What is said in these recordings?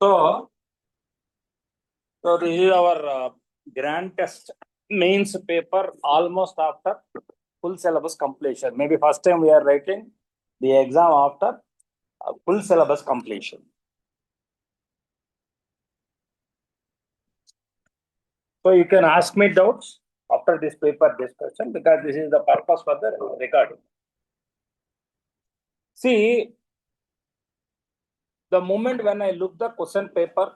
So, this is our grand test mains paper almost after full syllabus completion. Maybe first time we are writing the exam after full syllabus completion. So you can ask me doubts after this paper discussion because this is the purpose for the recording. See, the moment when I look the question paper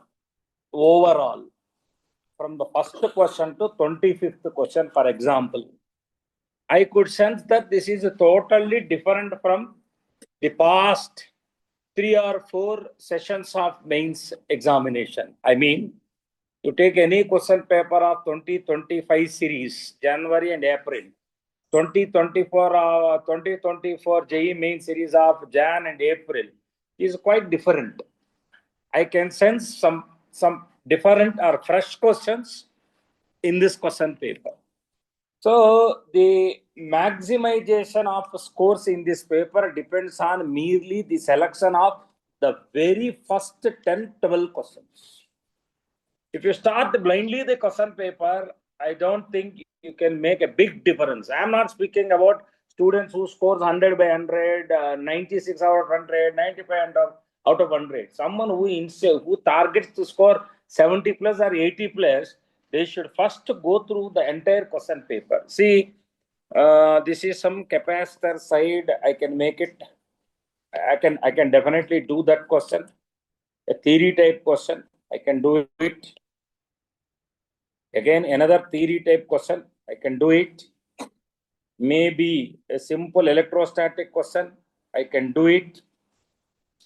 overall, from the first question to 25th question, for example, I could sense that this is totally different from the past 3 or 4 sessions of mains examination. I mean, you take any question paper of 2025 series, January and April, 2024 JEE main series of Jan and April is quite different. I can sense some different or fresh questions in this question paper. So the maximization of scores in this paper depends on merely the selection of the very first 10, 12 questions. If you start blindly the question paper, I don't think you can make a big difference. I'm not speaking about students who scores 100 by 100, 96 out of 100, 95 out of 100. Someone who targets to score 70 plus or 80 plus, they should first go through the entire question paper. See, this is some capacitor side. I can make it. I can definitely do that question. A theory type question, I can do it. Again, another theory type question, I can do it. Maybe a simple electrostatic question, I can do it.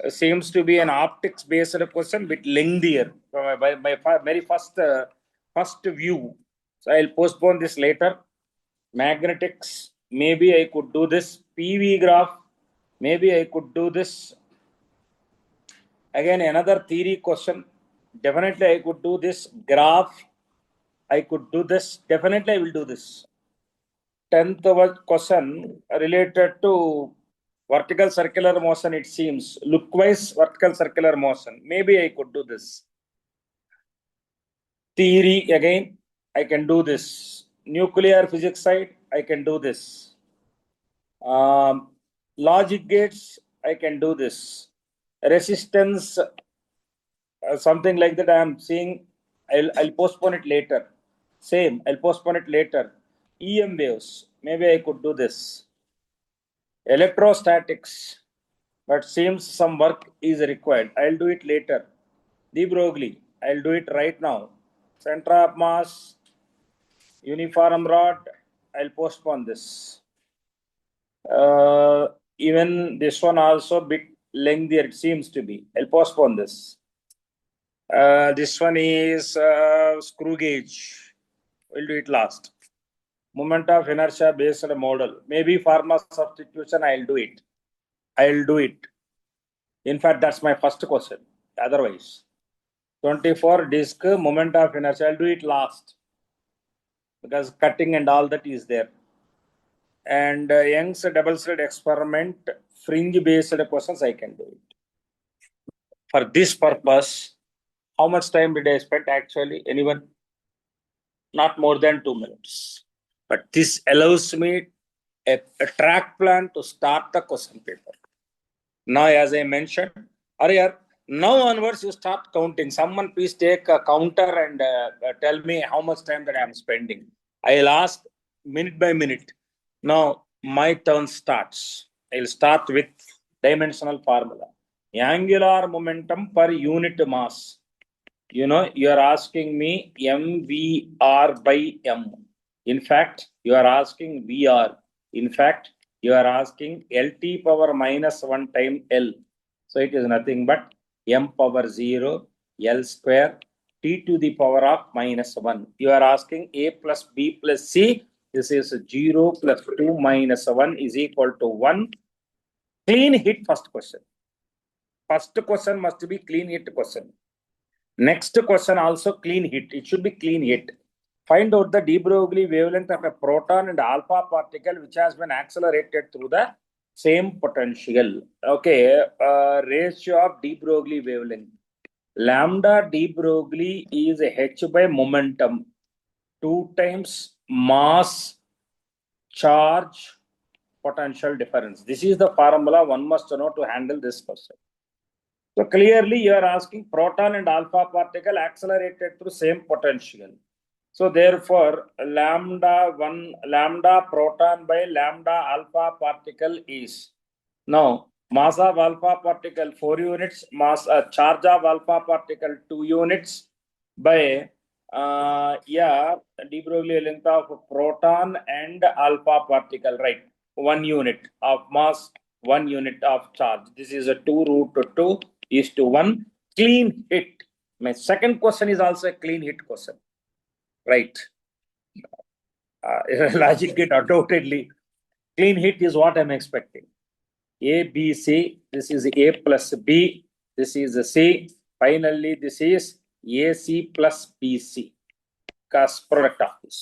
Seems to be an optics based question, bit lengthier by my very first view. So I'll postpone this later. Magnetics, maybe I could do this. PV graph, maybe I could do this. Again, another theory question, definitely I could do this. Graph, I could do this. Definitely I will do this. 10th question related to vertical circular motion, it seems. Lookwise vertical circular motion. Maybe I could do this. Theory, again, I can do this. Nuclear physics side, I can do this. Logic gates, I can do this. Resistance, something like that I am seeing. I'll postpone it later. Same, I'll postpone it later. EM waves, maybe I could do this. Electrostatics, but seems some work is required. I'll do it later. De Broglie, I'll do it right now. Center of mass, uniform rod, I'll postpone this. Even this one also bit lengthier, it seems to be. I'll postpone this. This one is screw gauge. We'll do it last. Moment of inertia based model. Maybe pharma substitution, I'll do it. I'll do it. In fact, that's my first question. Otherwise, 24 disk moment of inertia, I'll do it last because cutting and all that is there. And Young's double-slit experiment, fringe-based questions, I can do it. For this purpose, how much time did I spend actually? Anyone? Not more than 2 minutes. But this allows me a track plan to start the question paper. Now, as I mentioned earlier, now onwards you start counting. Someone please take a counter and tell me how much time that I am spending. I'll ask minute by minute. Now my turn starts. I'll start with dimensional formula. Angular momentum per unit mass. You know, you are asking me mvr by m. In fact, you are asking VR. In fact, you are asking LT power minus 1 time L. So it is nothing but m power 0, L square, T to the power of minus 1. You are asking A plus B plus C. This is 0 plus 2 minus 1 is equal to 1. Clean hit first question. first question must be clean hit question. Next question also clean hit. It should be clean hit. Find out the de Broglie wavelength of a proton and alpha particle which has been accelerated through the same potential. Okay, ratio of de Broglie wavelength. Lambda de Broglie is h by momentum, 2 times mass, charge, potential difference. This is the formula one must know to handle this question. So clearly you are asking proton and alpha particle accelerated through same potential. So therefore lambda proton by lambda alpha particle is, now mass of alpha particle 4 units, mass charge of alpha particle 2 units by de Broglie length of proton and alpha particle, right? 1 unit of mass, 1 unit of charge. This is a 2√2:1 clean hit. My second question is also a clean hit question, right? Logic it undoubtedly. Clean hit is what I'm expecting. A, B, C. This is A plus B. This is C. Finally, this is AC plus BC. Cause product of this.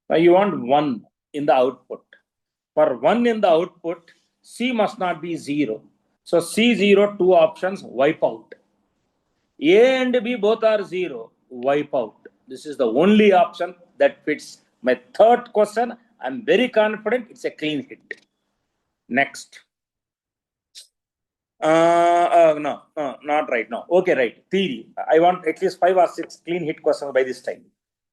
Now you want 1 in the output. For 1 in the output, C must not be 0. So C0, 2 options, wipe out. A and B both are 0, wipe out. This is the only option that fits. My third question, I'm very confident it's a clean hit. Next. No, not right now. Okay, right. Theory. I want at least 5 or 6 clean hit questions by this time.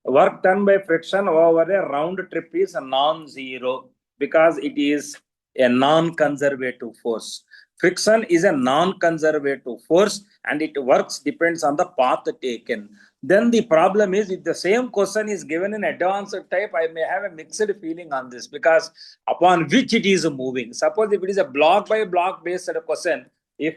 Work done by friction over a round trip is non-zero because it is a non-conservative force. Friction is a non-conservative force and it works depends on the path taken. Then the problem is if the same question is given in advanced type, I may have a mixed feeling on this because upon which it is moving. Suppose if it is a block by block based question, if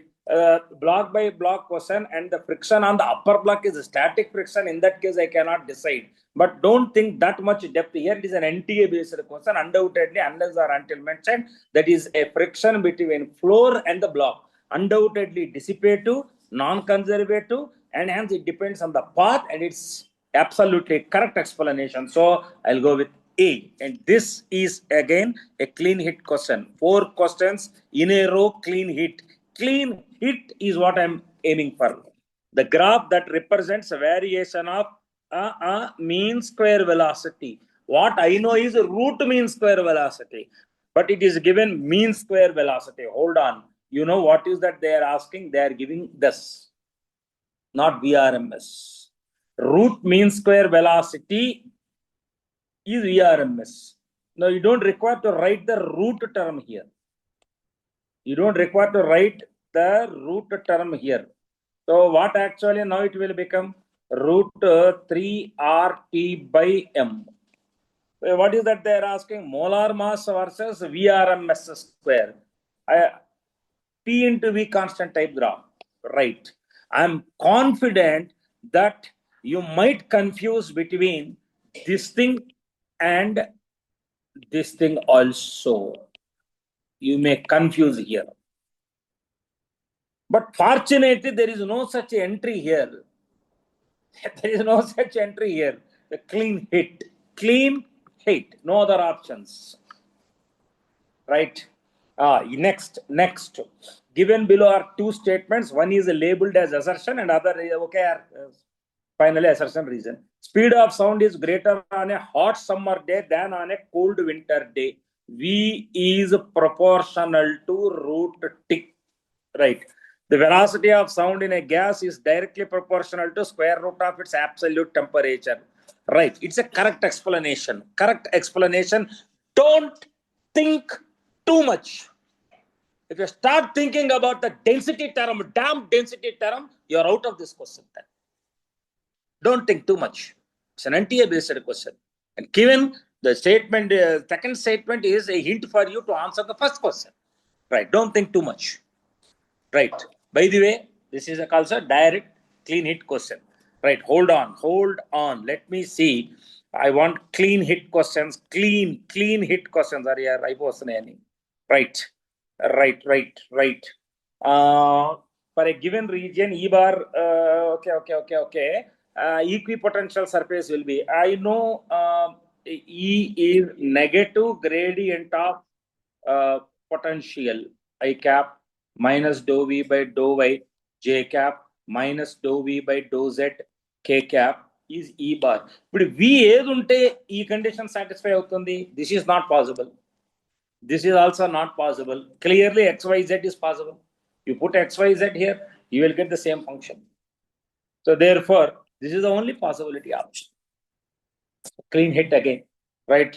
block by block question and the friction on the upper block is static friction, in that case I cannot decide. But don't think that much depth here. It is an NTA based question, undoubtedly, unless or until mentioned, that is a friction between floor and the block. Undoubtedly dissipative, non-conservative, and hence it depends on the path, and it's absolutely correct explanation. So I'll go with A, and this is again a clean hit question. 4 questions in a row, clean hit. Clean hit is what I'm aiming for. The graph that represents a variation of mean square velocity. What I know is root mean square velocity, but it is given mean square velocity. Hold on. You know what is that they are asking? They are giving this, not VRMS. Root mean square velocity is VRMS. Now you don't require to write the root term here. You don't require to write the root term here. So what actually now it will become? Root 3RT by M. So what is that they are asking? Molar mass versus VRMS square. P into V constant type graph. Right. I'm confident that you might confuse between this thing and this thing also. You may confuse here. But fortunately, there is no such entry here. There is no such entry here. The clean hit. Clean hit. No other options. Right. Next. Given below are 2 statements. One is labeled as assertion and other is okay. Finally, assertion reason. Speed of sound is greater on a hot summer day than on a cold winter day. V is proportional to root T. Right. The velocity of sound in a gas is directly proportional to square root of its absolute temperature. Right. It's a correct explanation. Correct explanation. Don't think too much. If you start thinking about the density term, damn density term, you're out of this question then. Don't think too much. It's an NTA based question. And given the statement, second statement is a hint for you to answer the first question. Right. Don't think too much. Right. By the way, this is also direct clean hit question. Right. Hold on. Let me see. I want clean hit questions. Clean hit questions are here. Right. For a given region, E bar, okay. Equipotential surface will be, I know E is negative gradient of potential I cap minus dou V by dou Y J cap minus dou V by dou Z K cap is E bar. But V ఏదుంటే ఈ condition satisfy అవుతుంది. This is not possible. This is also not possible. Clearly XYZ is possible. You put XYZ here, you will get the same function. So therefore, this is the only possibility option. Clean hit again. Right.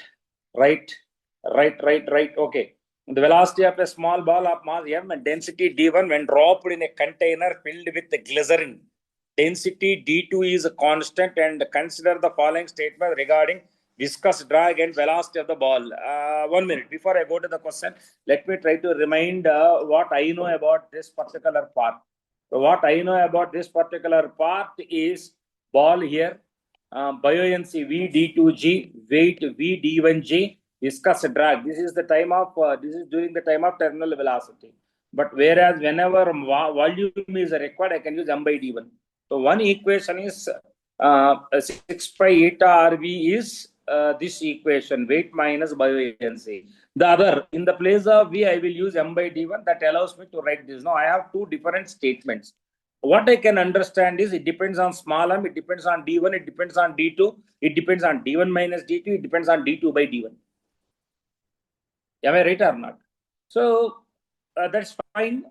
Okay. The velocity of a small ball of mass m and density d1 when dropped in a container filled with glycerin. Density d2 is a constant, and consider the following statement regarding viscous drag and velocity of the ball. 1 minute before I go to the question, let me try to remind what I know about this particular part. So what I know about this particular part is ball here, buoyancy V d2g, weight V d1g, viscous drag. This is the time of this is during the time of terminal velocity. But whereas whenever volume is required, I can use m by d1. So one equation is 6 pi eta RV is this equation, weight minus buoyancy. The other, in the place of V, I will use m by d1. That allows me to write this. Now I have two different statements. What I can understand is it depends on small m, it depends on d1, it depends on d2, it depends on d1 minus d2, it depends on d2 by d1. Am I right or not? So that's fine.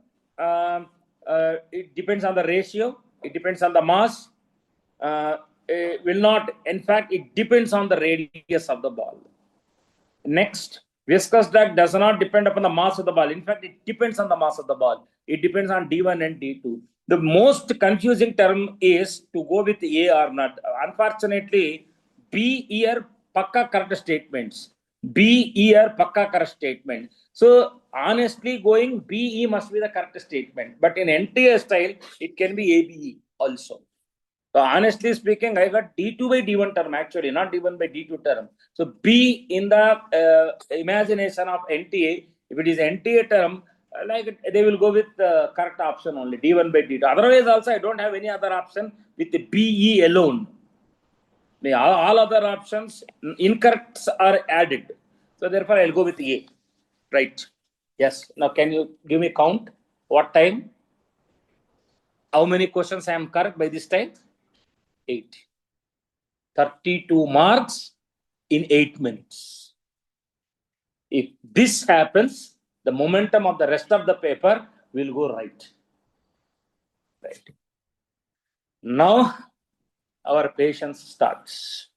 It depends on the ratio, it depends on the mass. It will not, in fact, it depends on the radius of the ball. Next, viscous drag does not depend upon the mass of the ball. In fact, it depends on the mass of the ball. It depends on d1 and d2. The most confusing term is to go with A or not. Unfortunately, B here pakka correct statements. B here pakka correct statement. So honestly, going BE must be the correct statement. But in NTA style, it can be ABE also. So honestly speaking, I got D2 by D1 term actually, not D1 by D2 term. So B in the imagination of NTA, if it is NTA term, like they will go with the correct option only, D1 by D2. Otherwise also I don't have any other option with the BE alone. All other options, incorrects are added. So therefore I'll go with A. Right. Yes. Now can you give me count? What time? How many questions I am correct by this time? 8. 32 marks in 8 minutes. If this happens, the momentum of the rest of the paper will go right. Right. Now, our patience starts.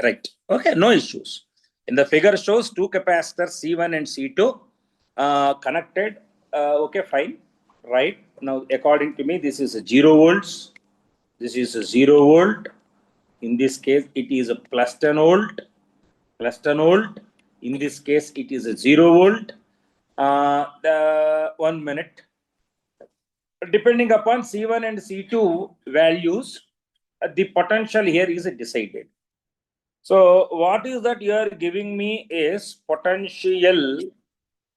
Right. Okay, no issues. In the figure shows two capacitors C1 and C2 connected. Okay, fine. Right. Now, according to me, this is a 0 volts. This is a 0 volt. In this case, it is a plus 10 volt. Plus 10 volt. In this case, it is a 0 volt. 1 minute. Depending upon C1 and C2 values, the potential here is decided. So what is that you are giving me is potential.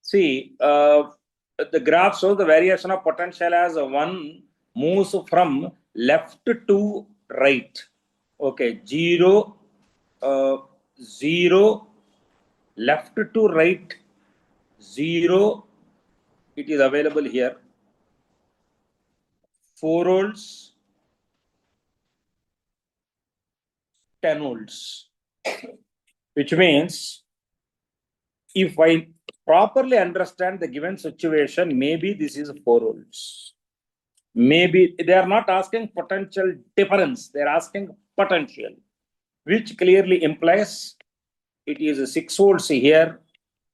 See, the graph shows the variation of potential as one moves from left to right. Okay, 0, 0, left to right, 0. It is available here. 4 volts, 10 volts, which means if I properly understand the given situation, maybe this is 4 volts. Maybe they are not asking potential difference, they are asking potential, which clearly implies it is a 6 volts here,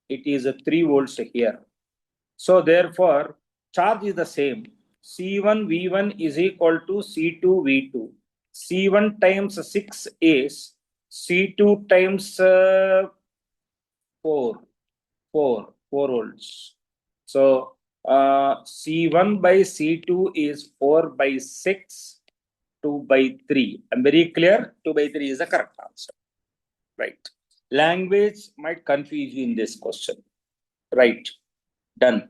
it is a 3 volts here. So therefore, charge is the same. C1 V1 is equal to C2 V2. C1 times 6 is C2 times 4 volts. So C1 by C2 is 4 by 6, 2 by 3. I'm very clear, 2 by 3 is the correct answer. Right. Language might confuse you in this question. Right. Done.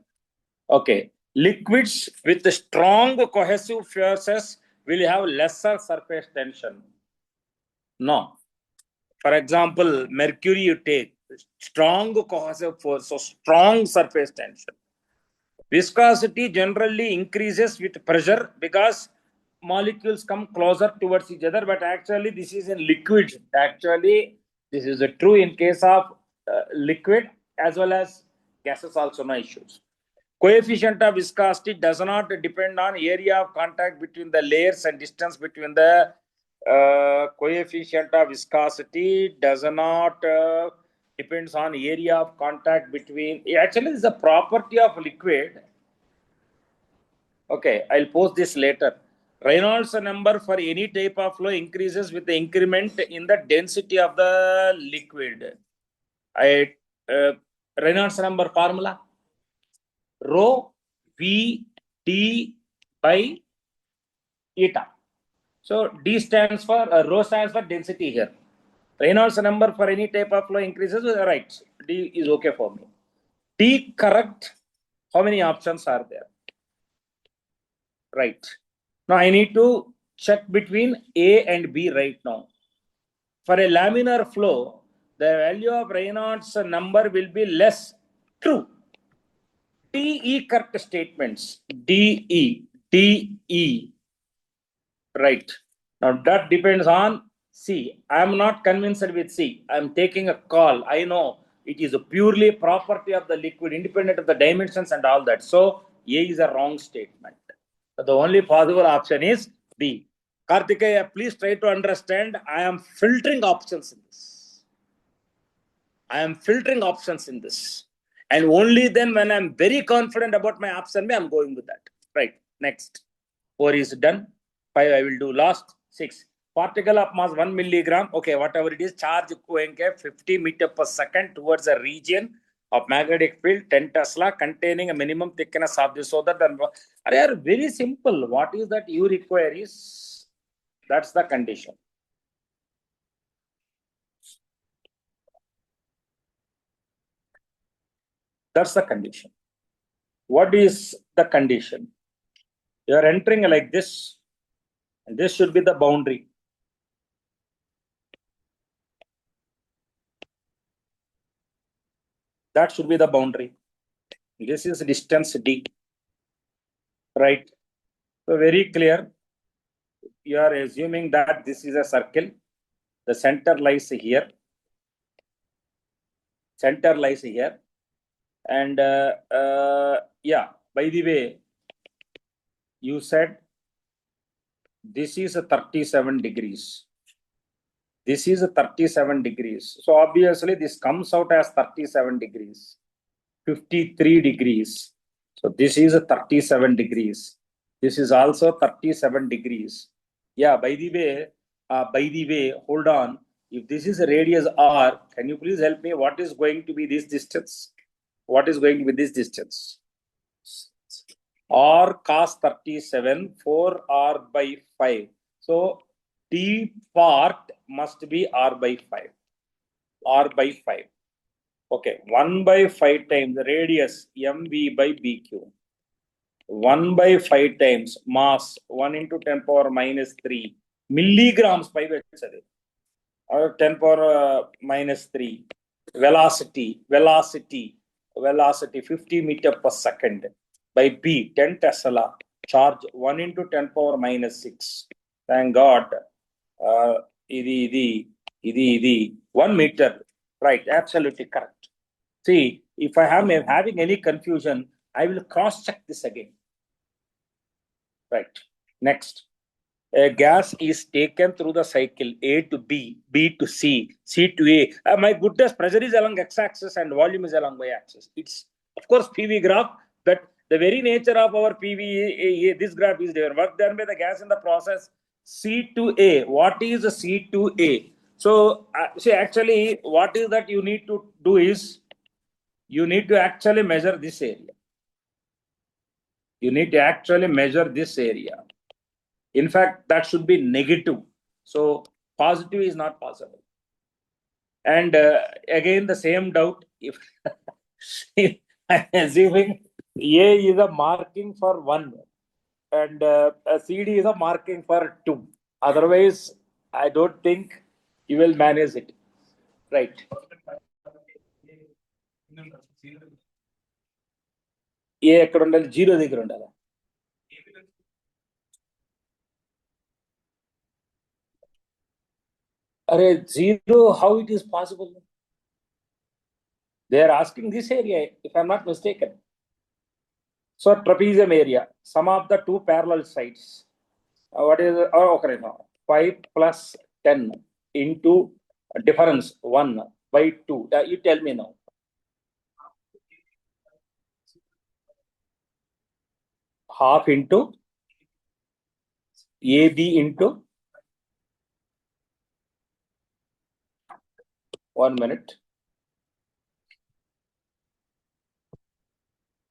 Okay. Liquids with strong cohesive forces will have lesser surface tension. No. For example, mercury you take, strong cohesive force, so strong surface tension. Viscosity generally increases with pressure because molecules come closer towards each other, but actually this is in liquids. Actually, this is true in case of liquid as well as gases also no issues. Coefficient of viscosity does not depend on area of contact between the layers and distance between the coefficient of viscosity does not depends on area of contact between. Actually, this is a property of liquid. Okay, I'll post this later. Reynolds number for any type of flow increases with the increment in the density of the liquid. Reynolds number formula rho v d by eta. So d stands for rho stands for density here. Reynolds number for any type of flow increases. Right, d is okay for me. D correct. How many options are there? Right. Now I need to check between A and B right now. For a laminar flow, the value of Reynolds number will be less. True. DE correct statements. DE. Right. Now that depends on C. I am not convinced with C. I am taking a call. I know it is a purely property of the liquid, independent of the dimensions and all that. So A is a wrong statement. So the only possible option is B. Kartikeya, please try to understand. I am filtering options in this. And only then when I'm very confident about my option, I'm going with that. Right. Next. 4 is done. 5 I will do last. 6. Particle of mass 1 milligram. Okay, whatever it is, charge going 50 meter per second towards a region of magnetic field 10 Tesla containing a minimum thickness of this. So that they are very simple. What is that you require is that's the condition. That's the condition. What is the condition? You are entering like this, and this should be the boundary. That should be the boundary. This is distance D. Right. So very clear. You are assuming that this is a circle. The center lies here. And yeah, by the way, you said this is a 37 degrees. This is a 37 degrees. So obviously this comes out as 37 degrees. 53 degrees. So this is a 37 degrees. This is also 37 degrees. Yeah, by the way, hold on. If this is a radius r, can you please help me? What is going to be this distance? What is going to be this distance? R cos 37, 4r by 5. So D part must be r by 5. R by 5. Okay, 1 by 5 times the radius mv by bq. 1 by 5 times mass 1 into 10 power minus 3 milligrams by or 10 power minus 3 velocity 50 meter per second by B 10 Tesla charge 1 into 10 power minus 6. Thank God. Idi 1 meter. Right, absolutely correct. See, if I am having any confusion, I will cross check this again. Right. Next. A gas is taken through the cycle A to B, B to C, C to A. My goodness, pressure is along x-axis and volume is along y-axis. It's, of course, PV graph, but the very nature of our PV, this graph is there. Work done by the gas in the process C to A. What is a C to A? So, see, actually, what is that you need to do is, you need to actually measure this area. You need to actually measure this area. In fact, that should be negative. So positive is not possible. And again, the same doubt. If I'm assuming A is a marking for 1 and CD is a marking for 2. Otherwise, I don't think you will manage it. Right. A ఎక్కడ ఉండాలి? 0 దగ్గర ఉండాలి. Array 0, how it is possible? They are asking this area, if I'm not mistaken. So trapezium area, sum of the two parallel sides. What is okay now? 5 plus 10 into difference 1 by 2. You tell me now. Half into AB into 1 minute.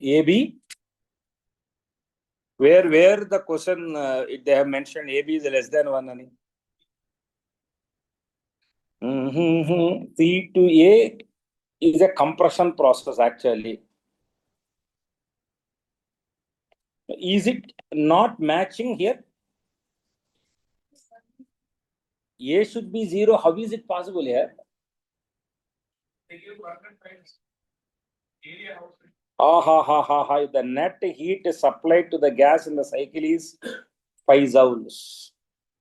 AB, where the question they have mentioned AB is less than 1. C to A is a compression process actually. Is it not matching here? A should be 0. How is it possible here? The net heat supplied to the gas in the cycle is 5 joules.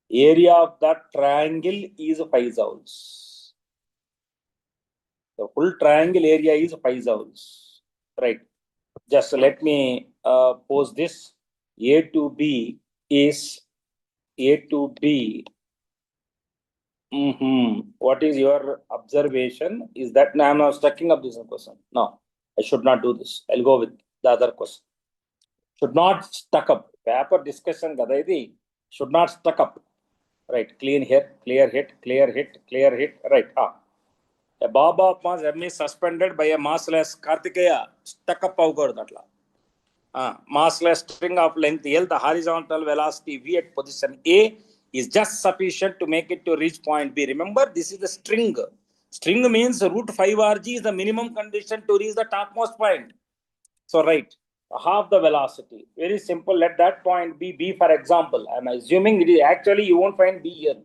Area of that triangle is 5 joules. The full triangle area is 5 joules. Right. Just let me pose this. A to B is A to B. What is your observation? Is that now I'm not stacking up this question? No, I should not do this. I'll go with the other question. Should not stuck up. Paper discussion gadaidi should not stuck up. Right. Clean hit, clear hit, clear hit, clear hit. Right. A Baba of Mass is suspended by a massless Kartikeya stuck up datla. Massless string of length L, the horizontal velocity V at position A is just sufficient to make it to reach point B. Remember, this is the string. String means root 5 RG is the minimum condition to reach the topmost point. So, right, half the velocity. Very simple. Let that point be B, for example. I'm assuming it is actually you won't find B here.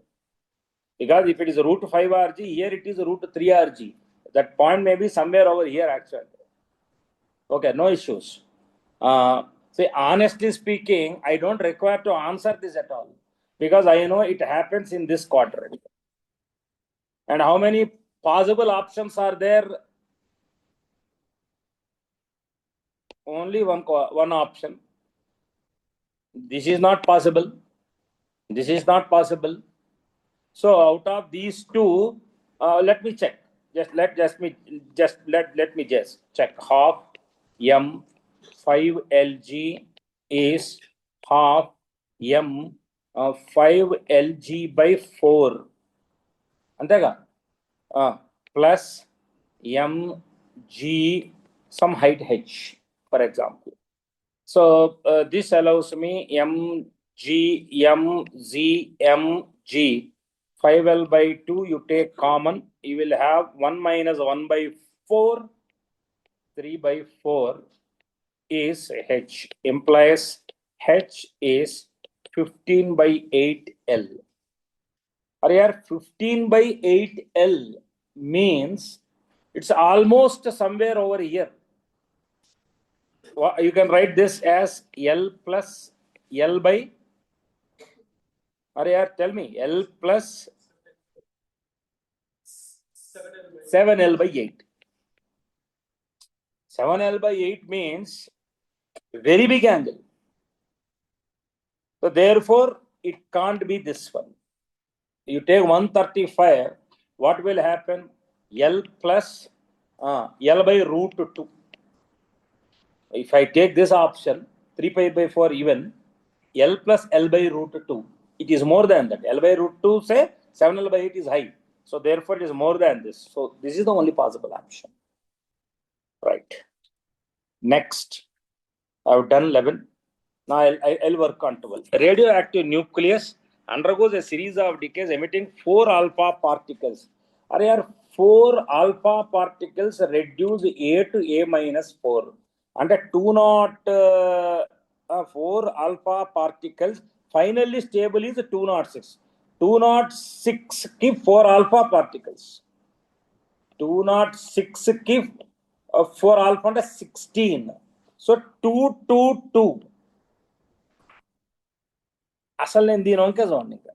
Because if it is root 5 RG, here it is root 3 RG. That point may be somewhere over here actually. Okay, no issues. See, honestly speaking, I don't require to answer this at all because I know it happens in this quadrant. And how many possible options are there? Only one option. This is not possible. This is not possible. So out of these two, let me check. Let me check. Half M 5 LG is half M 5 LG by 4. Antega? Plus mg some height h, for example. So this allows me mg mg 5L by 2 you take common, you will have 1 minus 1 by 4, 3 by 4 is h, implies h is 15 by 8L. Or here 15 by 8L means it's almost somewhere over here. You can write this as L plus L by, or here tell me, L plus 7L by 8. 7L by 8 means very big angle. So therefore, it can't be this one. You take 135, what will happen? L plus L by root 2. If I take this option, 3 pi by 4 even, L plus L by root 2, it is more than that. L by root 2, say 7L by 8 is high. So therefore, it is more than this. So this is the only possible option. Right. Next, I've done 11. Now I'll work on 12. Radioactive nucleus undergoes a series of decays emitting 4 alpha particles. Are 4 alpha particles reduce A to A minus 4. అంటే 4 alpha particles finally stable is 206. 206 కి 4 alpha particles. 206 కి 4 alpha అంటే 16. So 222. అసలు నేను దీని వంకే చూడండి ఇంకా.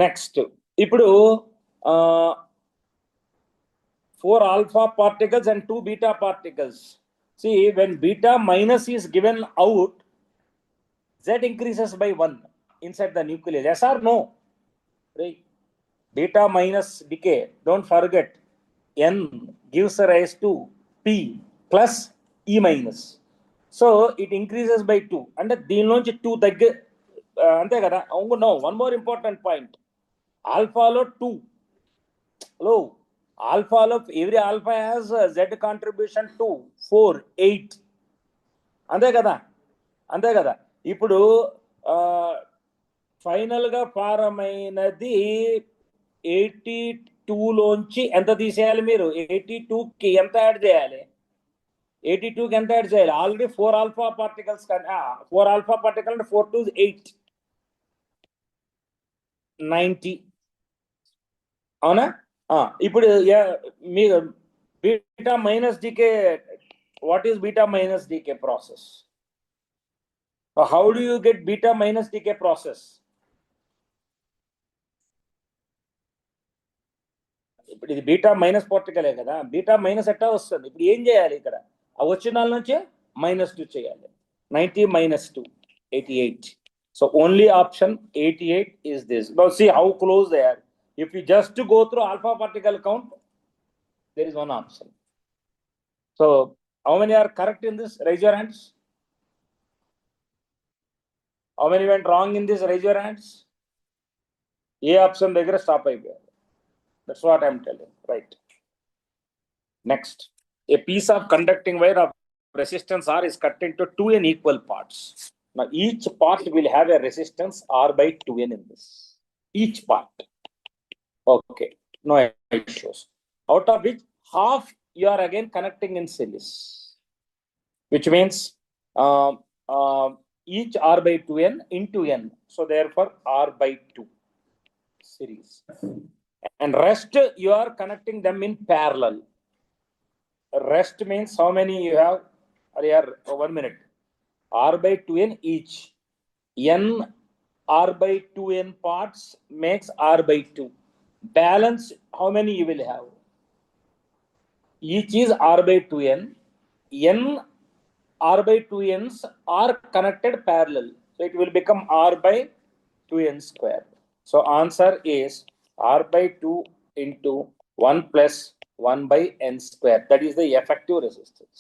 Next ఇప్పుడు 4 alpha particles and 2 beta particles. See, when beta minus is given out, Z increases by 1 inside the nucleus. Yes or no? Right. Beta minus decay. Don't forget. N gives rise to P plus E minus. So it increases by 2. And దీనిలోంచి 2 అంతే కదా. No, one more important point. Alpha లో 2. Hello. Alpha లో every alpha has Z contribution 2, 4, 8. అంతే కదా. ఇప్పుడు ఫైనల్గా form అయినది 82లోంచి ఎంత తీసేయాలి మీరు? 82కి ఎంత యాడ్ చేయాలి? 82కి ఎంత యాడ్ చేయాలి? Already 4 alpha particles 4 alpha particle అంటే 4 to 8, 90. అవునా? ఇప్పుడు మీరు beta minus decay, what is beta minus decay process? How do you get beta minus decay process? ఇప్పుడు ఇది బీటా మైనస్ పార్టికలే కదా, బీటా మైనస్ ఎట్టా వస్తుంది? ఇప్పుడు ఏం చేయాలి? ఇక్కడ ఆ వచ్చిన దాని నుంచే -2 చేయాలి. 90 minus 2, 88. So only option 88 is this. Now see how close they are. If you just go through alpha particle count, there is one option. So how many are correct in this? Raise your hands. How many went wrong in this? Raise your hands. A option దగ్గర stop అయిపోయారు. That's what I'm telling. Right. Next, a piece of conducting wire of resistance R is cut into 2n equal parts. Now each part will have a resistance R by 2n in this. Each part. Okay. No issues. Out of which half you are again connecting in series, which means each R by 2n into n. So therefore R by 2 series. And rest you are connecting them in parallel. Rest means how many you have? 1 minute. R by 2n each. N R by 2n parts makes R by 2. Balance, how many you will have? Each is R by 2n. N R by 2n's are connected parallel. So it will become R by 2n square. So answer is R by 2 into 1 plus 1 by n square. That is the effective resistance.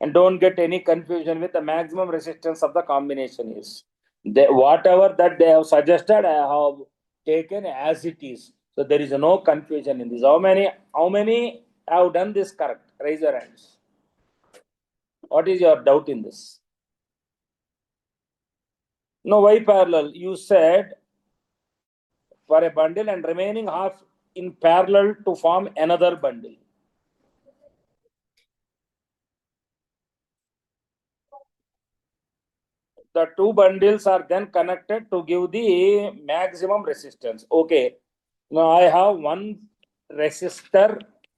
And don't get any confusion with the maximum resistance of the combination is. Whatever that they have suggested, I have taken as it is. So there is no confusion in this. How many have done this correct? Raise your hands. What is your doubt in this? No, why parallel? You said for a bundle and remaining half in parallel to form another bundle. The two bundles are then connected to give the maximum resistance. Okay. Now I have one resistor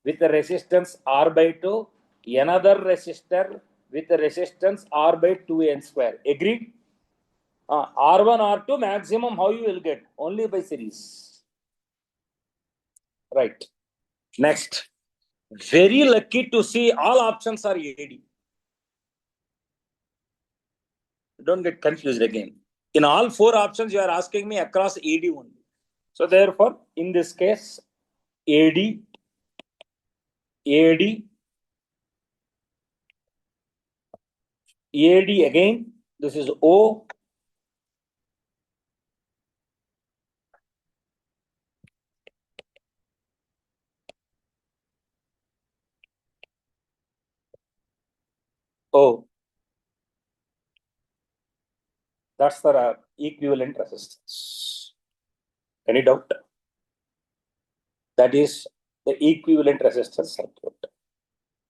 with a resistance R by 2, another resistor with a resistance R by 2n square. Agreed? R1, R2 maximum how you will get? Only by series. Right. Next. Very lucky to see all options are AD. Don't get confused again. In all 4 options, you are asking me across AD only. So therefore, in this case, AD, AD, AD again. This is O. O. That's the equivalent resistance. Any doubt? That is the equivalent resistance circuit.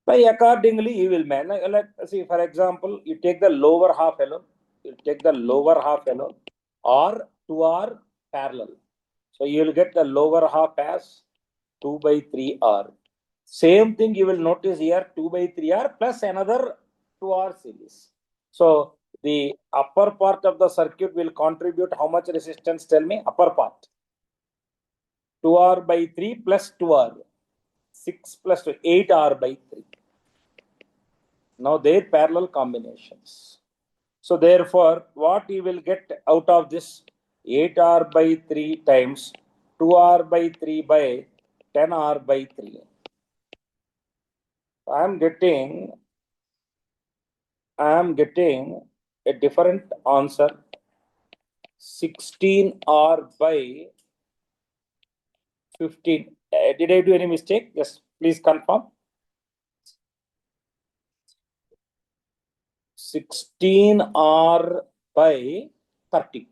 By accordingly, you will manage. Like, see, for example, you take the lower half alone. You take the lower half alone, or two are parallel. So you will get the lower half as 2 by 3 R. Same thing you will notice here, 2 by 3 R plus another 2 R series. So the upper part of the circuit will contribute how much resistance? Tell me, upper part. 2R by 3 plus 2R. 6 plus 2, 8R by 3. Now their parallel combinations. So therefore, what you will get out of this 8R by 3 times 2R by 3 by 10R by 3. I am getting a different answer. 16R by 15. Did I do any mistake? Yes, please confirm. 16R by 30.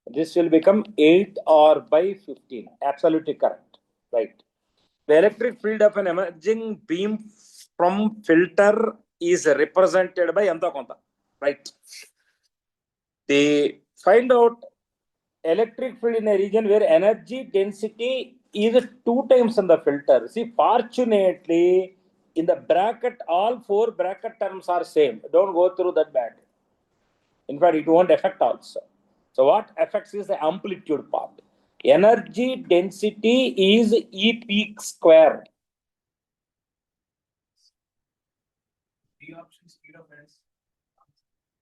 This will become 8R by 15. Absolutely correct. Right. The electric field of an emerging beam from filter is represented by anta konta. Right. They find out electric field in a region where energy density is 2 times in the filter. See, fortunately, in the bracket, all 4 bracket terms are same. Don't go through that bad. In fact, it won't affect also. So what affects is the amplitude part. Energy density is E peak square.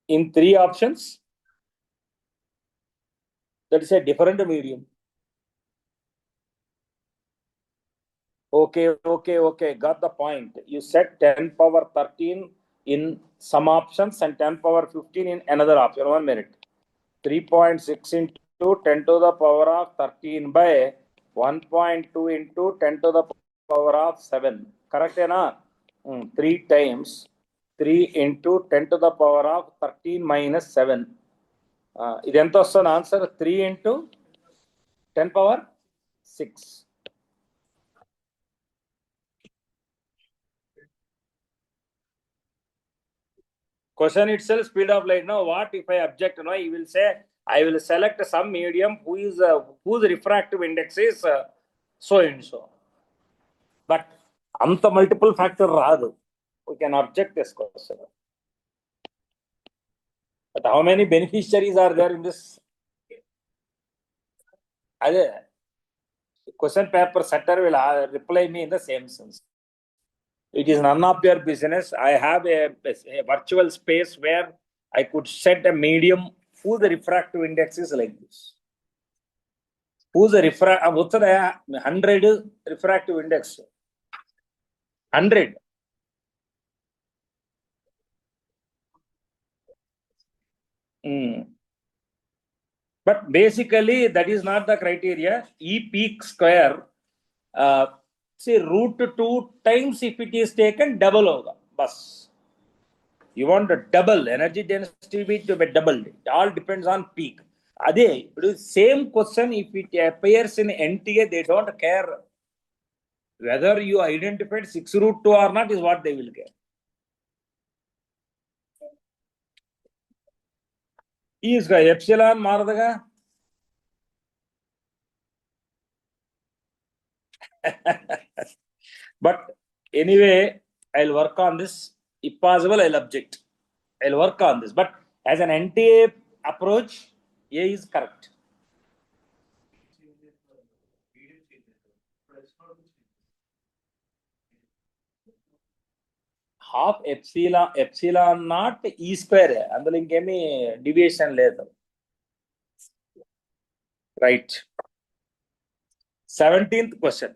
In 3 options, that is a different medium. Okay. Got the point. You said 10 power 13 in some options and 10 power 15 in another option. 1 minute. 3.6 into 10 to the power of 13 by 1.2 into 10 to the power of 7. Correct, na? 3 times 3 into 10 to the power of 13 minus 7. Idento vastund answer 3 into 10 power 6. Question itself, speed of light. Now, what if I object? No, you will say, I will select some medium whose refractive index is so and so. But anta multiple factor raadu. We can object this question. But how many beneficiaries are there in this? Question paper setter will reply me in the same sense. It is none of your business. I have a virtual space where I could set a medium whose refractive index is like this. Whose 100 refractive index? 100. But basically, that is not the criteria. E peak square, say root 2 times if it is taken, double hoga. Bus. You want a double energy density to be doubled. It all depends on peak. Ade, same question if it appears in NTA, they don't care whether you identified 6 root 2 or not is what they will care. Is epsilon maradaga? But anyway, I'll work on this. If possible, I'll object. I'll work on this. But as an NTA approach, A is correct. Half epsilon not E square. అందులో ఇంకేమీ deviation లేదు. Right. 17th question.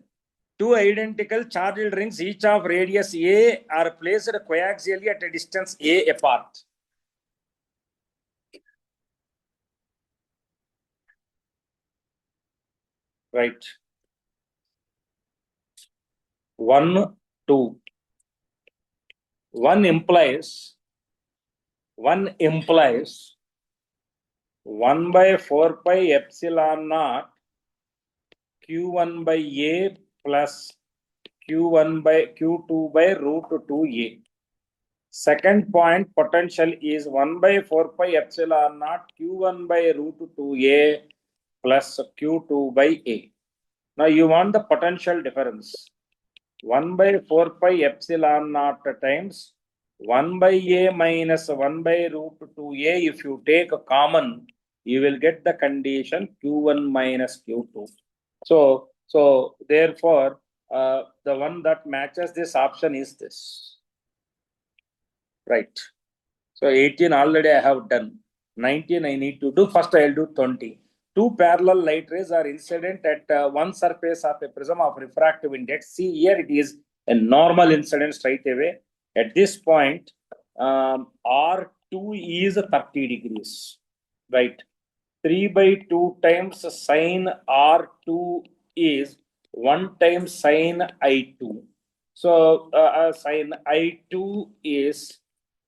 Two identical charged rings, each of radius A, are placed coaxially at a distance A apart. Right. 1, 2. One implies 1 by 4 pi epsilon naught Q1 by A plus Q2 by root 2A. Second point, potential is 1 by 4 pi epsilon naught Q1 by root 2A plus Q2 by A. Now you want the potential difference. 1 by 4 pi epsilon naught times 1 by A minus 1 by root 2A. If you take a common, you will get the condition Q1 minus Q2. So therefore, the one that matches this option is this. Right. So 18 already I have done. 19 I need to do. First I'll do 20. Two parallel light rays are incident at one surface of a prism of refractive index. See here it is a normal incident straight away. At this point, R2 is 30 degrees. Right. 3 by 2 times sine R2 is 1 times sine I2. So sine I2 is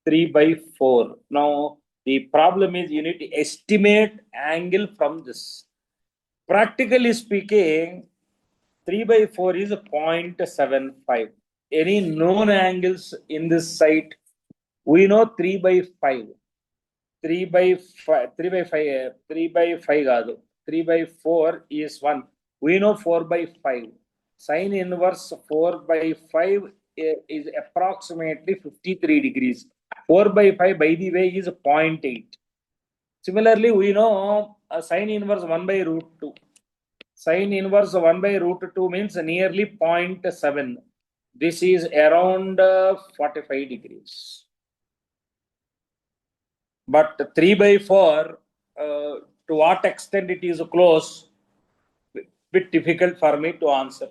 3 by 4. Now, the problem is you need to estimate angle from this. Practically speaking, 3 by 4 is 0.75. Any known angles in this site? We know 3 by 5. 3 by 5, 3 by 5, 3 by 5 kaadu. 3 by 4 is 1. We know 4 by 5. Sine inverse 4 by 5 is approximately 53 degrees. 4 by 5, by the way, is 0.8. Similarly, we know sine inverse 1 by root 2. Sine inverse 1 by root 2 means nearly 0.7. This is around 45 degrees. But 3 by 4, to what extent it is close, bit difficult for me to answer.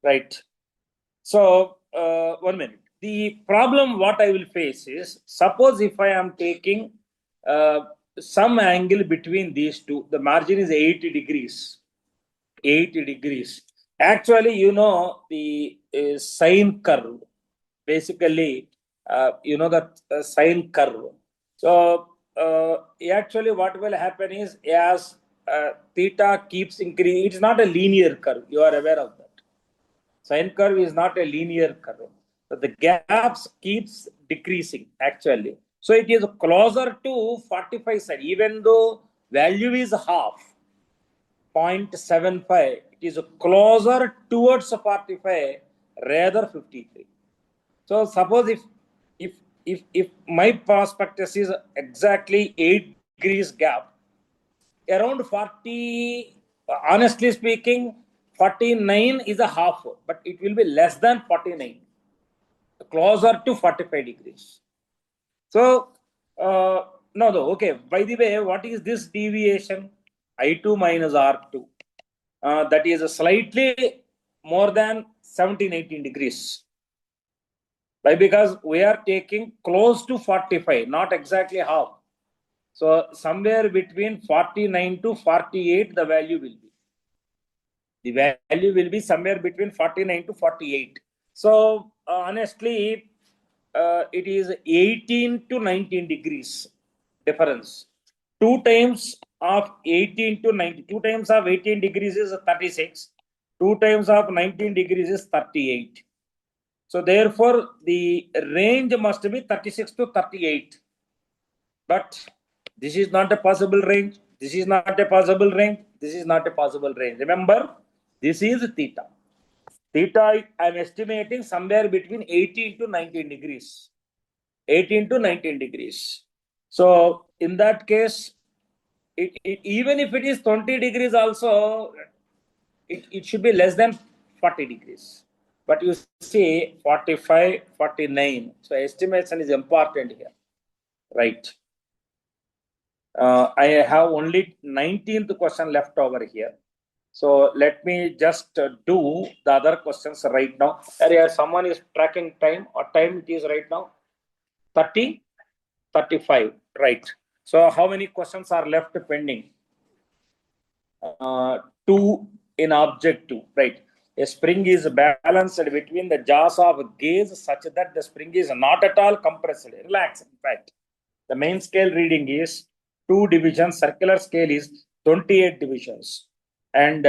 Right. So, 1 minute. The problem what I will face is, suppose if I am taking some angle between these two, the margin is 80 degrees. 80 degrees. Actually, you know, the sine curve, basically, you know that sine curve. So, actually what will happen is, as theta keeps increasing, it's not a linear curve. You are aware of that. Sine curve is not a linear curve. So the gaps keeps decreasing actually. So it is closer to 45 side, even though value is half, 0.75, it is closer towards 45 rather 53. So suppose if my prospectus is exactly 8 degrees gap, around 40, honestly speaking, 49 is a half, but it will be less than 49, closer to 45 degrees. So, no, okay. By the way, what is this deviation? I2 minus R2. That is slightly more than 17, 18 degrees. Why? Because we are taking close to 45, not exactly half. So, somewhere between 49 to 48, the value will be. The value will be somewhere between 49 to 48. So, honestly, it is 18 to 19 degrees difference. 2 times of 18 to 90, 2 times of 18 degrees is 36. 2 times of 19 degrees is 38. So therefore, the range must be 36 to 38. But this is not a possible range. This is not a possible range. This is not a possible range. Remember, this is theta. Theta, I am estimating somewhere between 18 to 19 degrees. 18 to 19 degrees. So in that case, even if it is 20 degrees also, it should be less than 40 degrees. But you see 45, 49. So estimation is important here. Right. I have only 19th question left over here. So let me just do the other questions right now. Area, someone is tracking time. What time it is right now? 30, 35. Right. So how many questions are left pending? 2 in object 2. Right. A spring is balanced between the jaws of a gauge such that the spring is not at all compressed. Relax. In fact, the main scale reading is 2 divisions. Circular scale is 28 divisions. And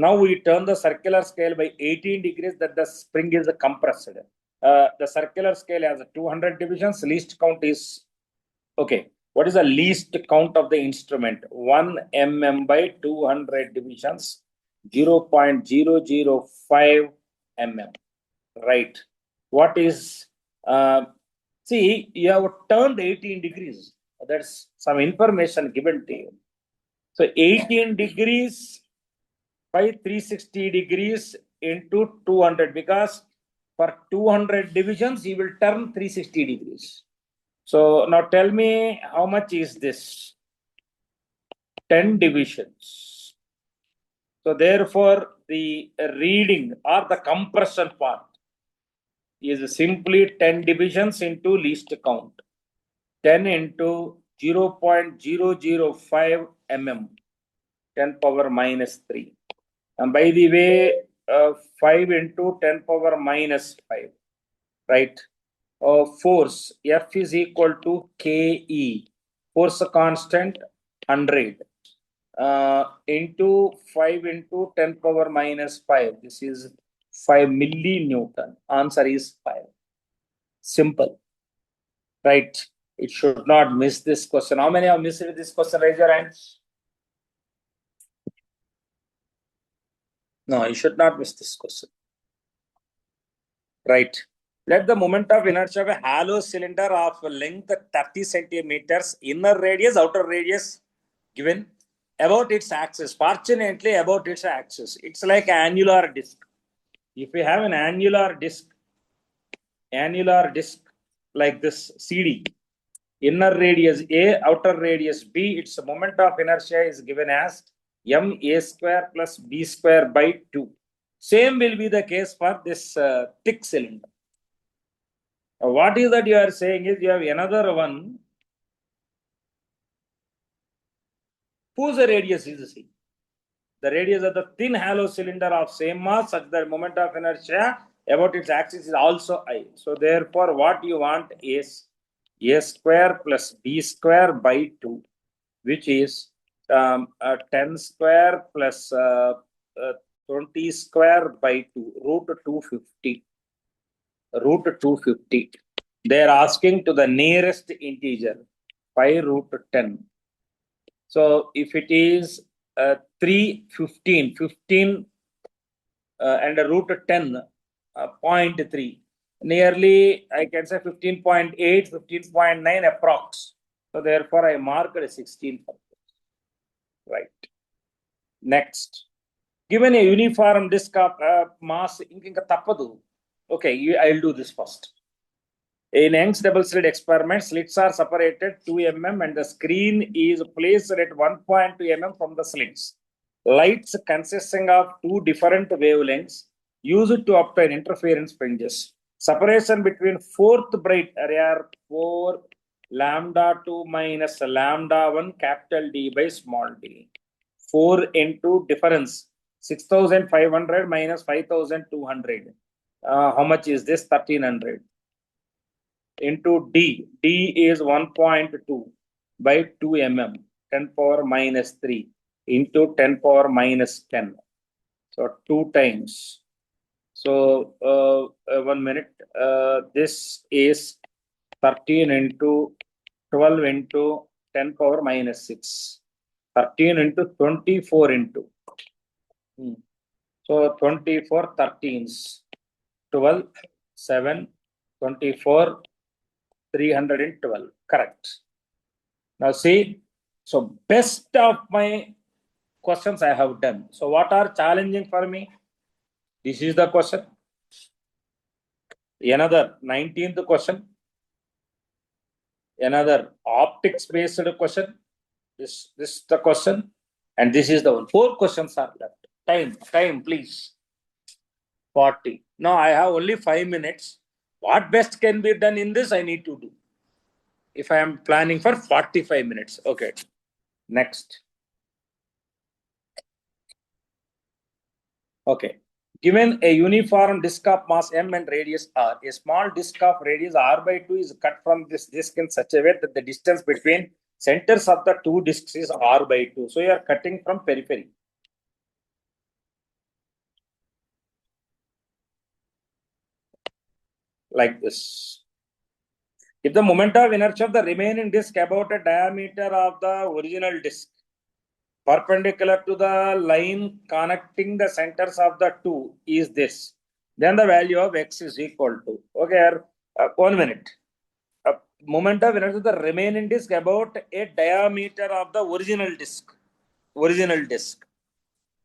Now we turn the circular scale by 18 degrees that the spring is compressed. The circular scale has 200 divisions. Least count is, okay, what is the least count of the instrument? 1 mm by 200 divisions, 0.005 mm. Right. What is, see, you have turned 18 degrees. That's some information given to you. So 18 degrees by 360 degrees into 200, because for 200 divisions, you will turn 360 degrees. So now tell me, how much is this? 10 divisions. So therefore, the reading or the compression part is simply 10 divisions into least count. 10 into 0.005 mm, 10 power minus 3. And by the way, 5 into 10 power minus 5, right? Force F is equal to KE, force constant 100, into 5 into 10 power minus 5. This is 5 millinewton. Answer is 5. Simple, right? It should not miss this question. How many have missed this question? Raise your hands. No, you should not miss this question. Right. Let the moment of inertia of a hollow cylinder of length 30 centimeters, inner radius, outer radius given, about its axis. Fortunately, about its axis. It's like annular disc. If we have an annular disc like this CD, inner radius A, outer radius B, its moment of inertia is given as ma square plus b square by 2. Same will be the case for this thick cylinder. What is that you are saying is you have another one whose radius is the same. The radius of the thin hollow cylinder of same mass such that moment of inertia about its axis is also I. So therefore, what you want is a square plus b square by 2, which is 10 square plus 20 square by 2, root 250. Root 250. They are asking to the nearest integer, 5 root 10. So if it is 315, 15 and a root 10, 0.3, nearly I can say 15.8, 15.9 approx. So therefore I marked 16. Right. Next. Given a uniform disk of mass, okay, I'll do this first. In Young's double slit experiment, slits are separated 2 mm and the screen is placed at 1.2 mm from the slits. Lights consisting of 2 different wavelengths used to obtain interference fringes. Separation between fourth bright area 4 lambda 2 minus lambda 1 capital D by small d. 4 into difference 6500 minus 5200. How much is this? 1300. Into D. D is 1.2 by 2 mm, 10 power minus 3 into 10 power minus 10. So 2 times. So 1 minute. This is 13 into 12 into 10 power minus 6. 13 into 24 into. So 24 13s. 12, 7, 24, 312. Correct. Now see, so best of my questions I have done. So what are challenging for me? This is the question. Another 19th question. Another optics based question. This is the question. And this is the one. 4 questions are left. Time, please. 40. Now I have only 5 minutes. What best can be done in this I need to do. If I am planning for 45 minutes. Okay. Next. Okay. Given a uniform disk of mass m and radius r, a small disk of radius r by 2 is cut from this disk in such a way that the distance between centers of the two disks is r by 2. So you are cutting from periphery. like this. If the moment of inertia of the remaining disk about a diameter of the original disk perpendicular to the line connecting the centers of the two is this, then the value of x is equal to, okay, 1 minute. Moment of inertia of the remaining disk about a diameter of the original disk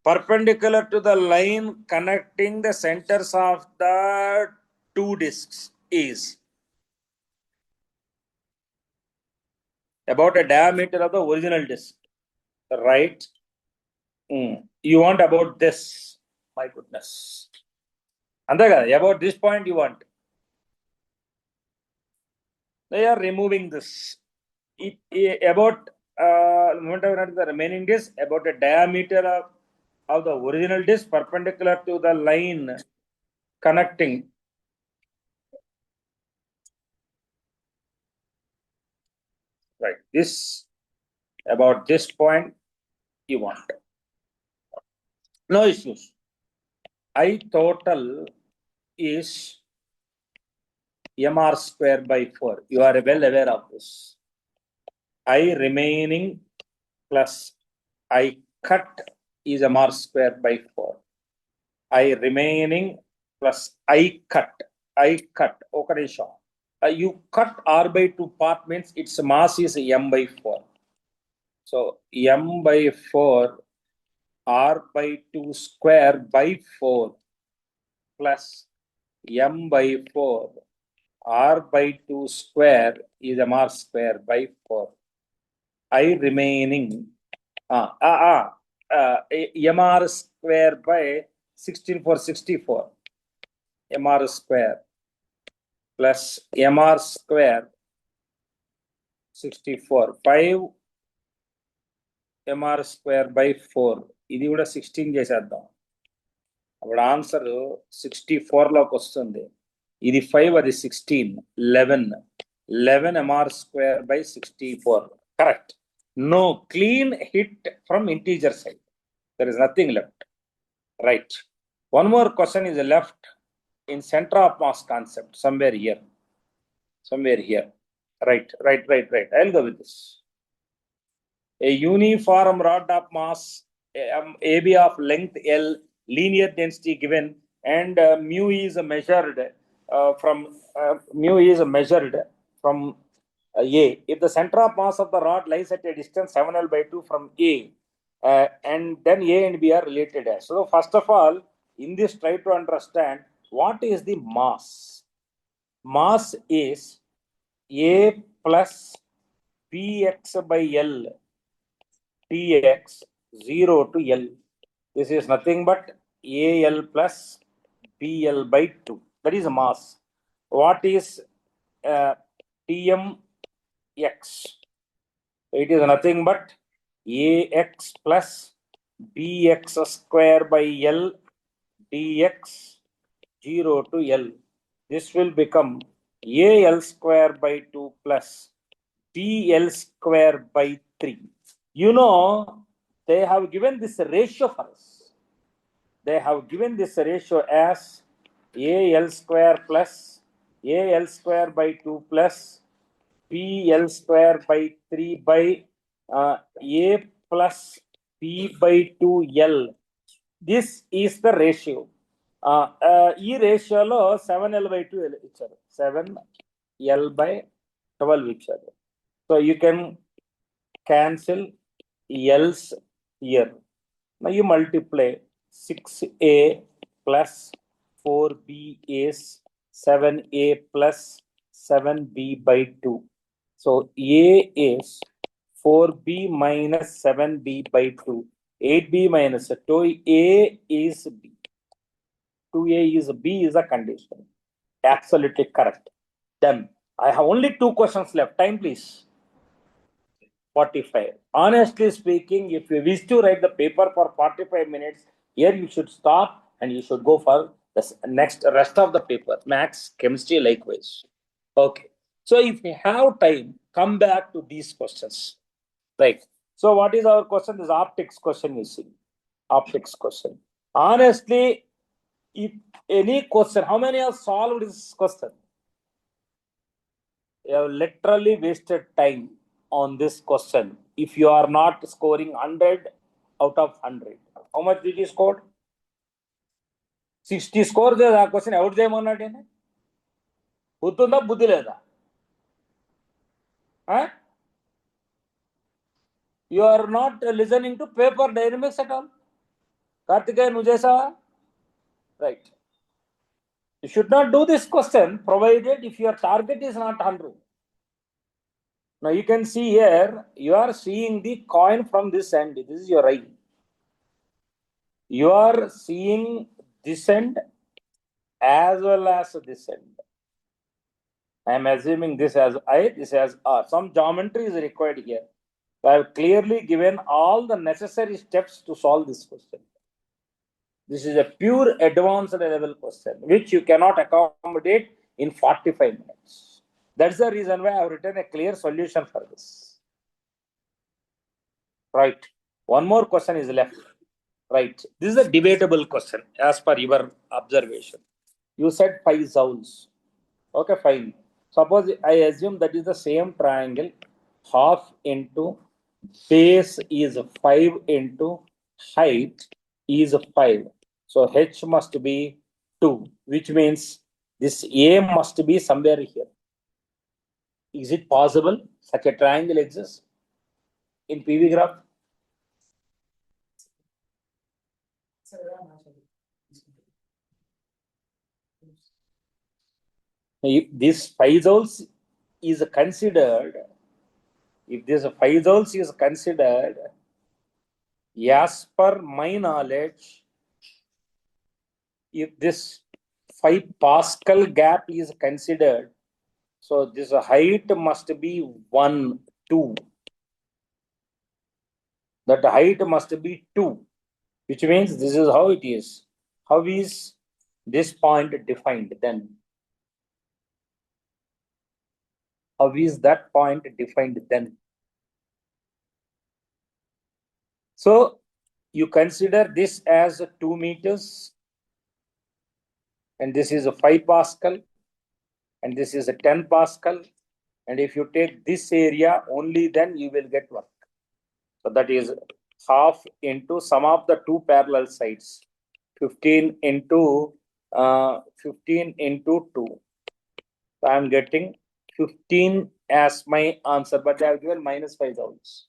perpendicular to the line connecting the centers of the two disks is about a diameter of the original disk, right? You want about this, my goodness. About this point you want. They are removing this. About the remaining disk, about a diameter of the original disk perpendicular to the line connecting. Right. This, about this point you want. No issues. I total is mr square by 4. You are well aware of this. I remaining plus I cut is mr square by 4. I remaining plus I cut. Okay, you cut r by 2 part means its mass is m by 4. So m by 4 r by 2 square by 4 plus m by 4 r by 2 square is mr square by 4. I remaining mr square by 16 for 64 mr square plus mr square 64 5 mr square by 4 ఇది కూడా 16 చేసేద్దాం అప్పుడు answer 64 లోకి వస్తుంది ఇది 5 అది 16 11 mr square by 64 correct. No, clean hit from integer side. There is nothing left. Right. One more question is left in center of mass concept somewhere here. Right. I'll go with this. A uniform rod of mass AB of length L, linear density given, and mu is measured from A. If the center of mass of the rod lies at a distance 7L by 2 from A, and then A and B are related as. So first of all, in this, try to understand what is the mass. Mass is A plus Px by L Tx 0 to L. This is nothing but AL plus BL by 2. That is mass. What is Tmx? It is nothing but Ax plus Bx square by L dx 0 to L. This will become AL square by 2 plus BL square by 3. You know, they have given this ratio for us. They have given this ratio as AL square plus AL square by 2 plus PL square by 3 by A plus P by 2L. This is the ratio. ఈ రేషియోలో 7L by 2 ఇచ్చారు, 7L by 12 ఇచ్చారు. So you can cancel L's here. Now you multiply 6A plus 4B is 7A plus 7B by 2. So A is 4B minus 7B by 2. 8B minus 2A is B. 2A is B is a condition. Absolutely correct. Done. I have only 2 questions left. Time please. 45. Honestly speaking, if you wish to write the paper for 45 minutes, here you should stop and you should go for the rest of the paper. Maths, chemistry, likewise. Okay. So if you have time, come back to these questions. Right. So what is our question? This optics question you see. Optics question. Honestly, if any question, how many have solved this question? You have literally wasted time on this question. If you are not scoring 100 out of 100, how much did you score? 60 score. The question out there, man. Hutunda buddhi leda. You are not listening to paper dynamics at all. Kartikeyan Ujesa, right? You should not do this question provided if your target is not 100. Now you can see here, you are seeing the coin from this end. This is your eye. You are seeing this end as well as this end. I am assuming this as I, this as R. Some geometry is required here. I have clearly given all the necessary steps to solve this question. This is a pure advanced level question, which you cannot accommodate in 45 minutes. That's the reason why I have written a clear solution for this. Right. One more question is left. Right. This is a debatable question as per your observation. You said 5 zones. Okay, fine. Suppose I assume that is the same triangle, half into base is 5 into height is 5. So H must be 2, which means this A must be somewhere here. Is it possible such a triangle exists in PV graph? If this 5 zones is considered, if this 5 zones is considered, as per my knowledge, if this 5 Pascal gap is considered, so this height must be 1, 2. That height must be 2, which means this is how it is. How is this point defined then? How is that point defined then? So you consider this as 2 meters, and this is a 5 Pascal, and this is a 10 Pascal. And if you take this area only, then you will get work. So that is half into sum of the two parallel sides, 15 into 15 into 2. So I am getting 15 as my answer, but I have given minus 5 zones.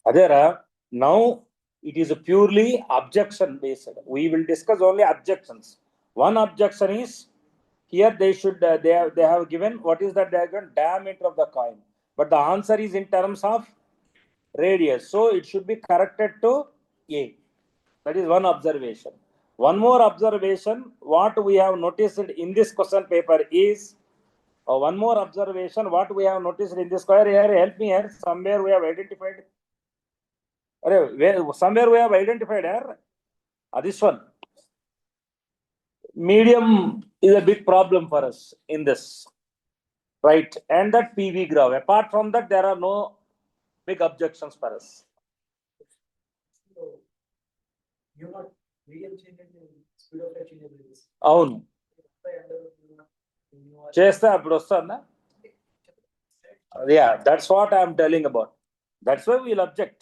Adera, now it is a purely objection based. We will discuss only objections. One objection is here they should they have given what is the diameter of the coin, but the answer is in terms of radius, so it should be corrected to A. That is one observation. One more observation, what we have noticed in this question paper is one more observation, what we have noticed in this square here, help me here, somewhere we have identified. Somewhere we have identified here, this one. Medium is a big problem for us in this, right? And that PV graph. Apart from that, there are no big objections for us. అవును చేస్తే అప్పుడు వస్తుందా? Yeah, that's what I am telling about. That's why we'll object.